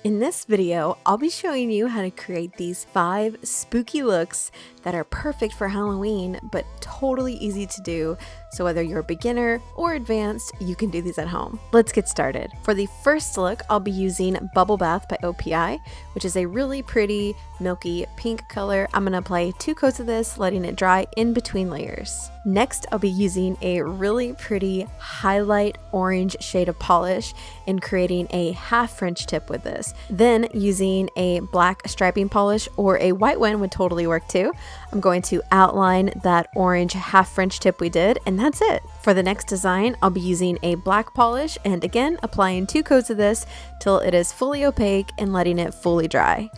In this video, I'll be showing you how to create these 5 spooky looks that are perfect for Halloween, but totally easy to do. So whether you're a beginner or advanced, you can do these at home. Let's get started. For the first look, I'll be using Bubble Bath by OPI, which is a really pretty milky pink color. I'm gonna apply 2 coats of this, letting it dry in between layers. Next, I'll be using a really pretty highlight orange shade of polish and creating a half French tip with this. Then using a black striping polish or a white one would totally work too. I'm going to outline that orange half French tip we did, and that's it. For the next design, I'll be using a black polish and again applying 2 coats of this till it is fully opaque and letting it fully dry.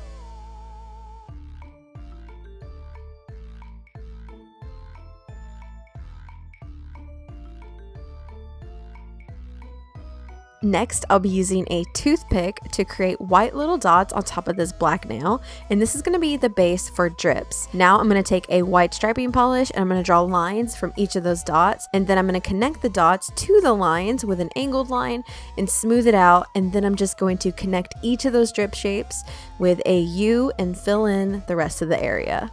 Next, I'll be using a toothpick to create white little dots on top of this black nail, and this is going to be the base for drips. Now I'm going to take a white striping polish and I'm going to draw lines from each of those dots, and then I'm going to connect the dots to the lines with an angled line and smooth it out, and then I'm just going to connect each of those drip shapes with a U and fill in the rest of the area.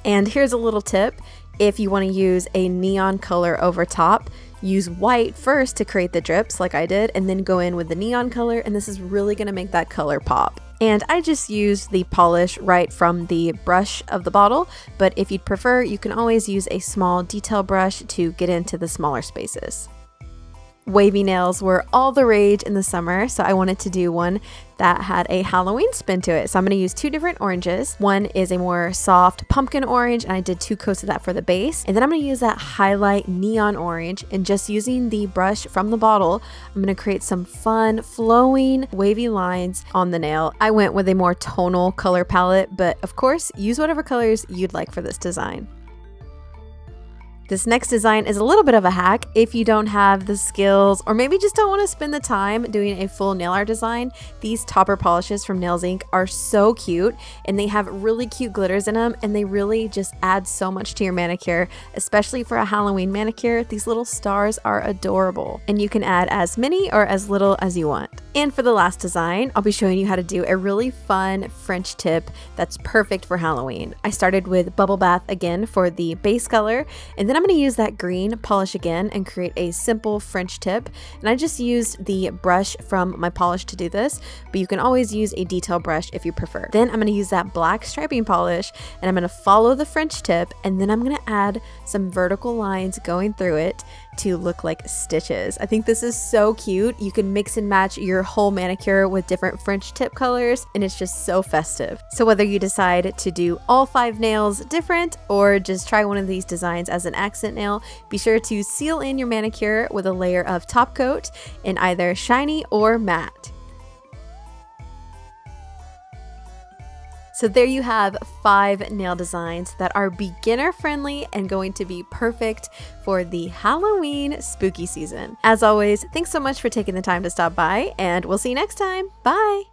And here's a little tip. If you want to use a neon color over top, use white first to create the drips like I did, and then go in with the neon color, and this is really going to make that color pop. And I just used the polish right from the brush of the bottle, but if you'd prefer, you can always use a small detail brush to get into the smaller spaces. Wavy nails were all the rage in the summer, so I wanted to do one that had a Halloween spin to it. So I'm going to use 2 different oranges. One is a more soft pumpkin orange, and I did 2 coats of that for the base. And then I'm going to use that highlight neon orange, and just using the brush from the bottle, I'm going to create some fun flowing wavy lines on the nail. I went with a more tonal color palette, but of course, use whatever colors you'd like for this design. This next design is a little bit of a hack if you don't have the skills or maybe just don't want to spend the time doing a full nail art design. These topper polishes from Nails Inc are so cute, and they have really cute glitters in them, and they really just add so much to your manicure, especially for a Halloween manicure. These little stars are adorable, and you can add as many or as little as you want. And for the last design, I'll be showing you how to do a really fun French tip that's perfect for Halloween. I started with Bubble Bath again for the base color, and then I'm going to use that green polish again and create a simple French tip. And I just used the brush from my polish to do this, but you can always use a detail brush if you prefer. Then I'm going to use that black striping polish, and I'm going to follow the French tip, and then I'm going to add some vertical lines going through it to look like stitches. I think this is so cute. You can mix and match your whole manicure with different French tip colors, and it's just so festive. So whether you decide to do all 5 nails different or just try one of these designs as an accent nail, be sure to seal in your manicure with a layer of top coat in either shiny or matte. So there you have 5 nail designs that are beginner friendly and going to be perfect for the Halloween spooky season. As always, thanks so much for taking the time to stop by, and we'll see you next time. Bye!